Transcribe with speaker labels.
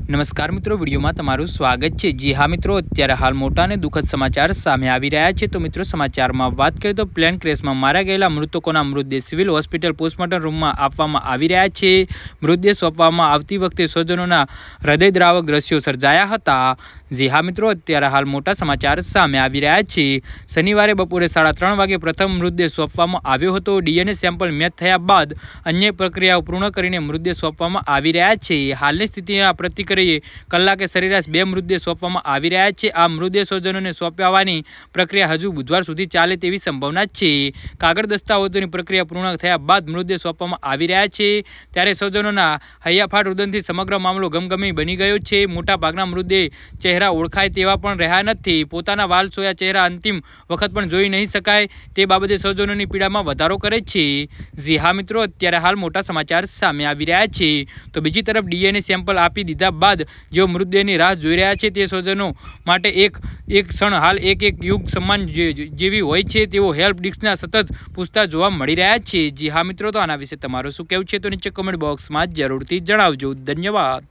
Speaker 1: નમસ્કાર મિત્રો, વિડીયોમાં તમારું સ્વાગત છે। જી હા મિત્રો, અત્યારે હાલ મોટા અને દુઃખદ સમાચાર સામે આવી રહ્યા છે। તો મિત્રો, સમાચારમાં વાત કરીએ તો પ્લેન ક્રેશમાં મારા ગયેલા મૃતકોના મૃતદેહ સિવિલ હોસ્પિટલ પોસ્ટમોર્ટમ રૂમમાં આપવામાં આવી રહ્યા છે। મૃતદેહ સોંપવામાં આવતી વખતે સ્વજનોના હૃદયદ્રાવક દ્રશ્યો સર્જાયા હતા। જી હા મિત્રો, અત્યારે હાલ મોટા સમાચાર સામે આવી રહ્યા છે। શનિવારે બપોરે 3:30 વાગે પ્રથમ મૃતદેહ સોંપવામાં આવ્યો હતો। ડીએનએ સેમ્પલ મેચ થયા બાદ અન્ય પ્રક્રિયાઓ પૂર્ણ કરીને મૃતદેહ સોંપવામાં આવી રહ્યા છે। હાલની સ્થિતિના પ્રતિક્રિયા કલાકે સરેરાશ 2 મૃતદેહ સોંપવામાં આવી રહ્યા છે। આ મૃતદેહ સ્વજનોને સોંપવાની પ્રક્રિયા હજુ બુધવાર સુધી ચાલે તેવી સંભાવના છે। કાગળ દસ્તાવેજોની પ્રક્રિયા પૂર્ણ થયા બાદ મૃતદેહ સોંપવામાં આવી રહ્યા છે। ત્યારે સ્વજનોના હૈયાફાટ રુદનથી સમગ્ર મામલો ગમગમી બની ગયો છે। મોટા ભાગના મૃતદેહ ચહેરા ઓળખાય તેવા પણ રહ્યા નથી। પોતાના વાલ સોયા ચહેરા અંતિમ વખત પણ જોઈ નહીં શકાય તે બાબતે સ્વજનોની પીડામાં વધારો કરે છે। જી હા મિત્રો, અત્યારે હાલ મોટા સમાચાર સામે આવી રહ્યા છે। તો બીજી તરફ ડીએનએ સેમ્પલ આપી દીધા બાદ જેઓ મૃતદેહની રાહ જોઈ રહ્યા છે તે સ્વજનો માટે એક ક્ષણ હાલ એક યુગ સન્માન જેવી હોય છે તેઓ હેલ્પ ડિસ્કના સતત પૂછતા જોવા મળી રહ્યા છે। જી હા મિત્રો, તો આના વિશે તમારું શું કહેવું છે તો નીચે કમેન્ટ બોક્સમાં જરૂરથી જણાવજો। ધન્યવાદ।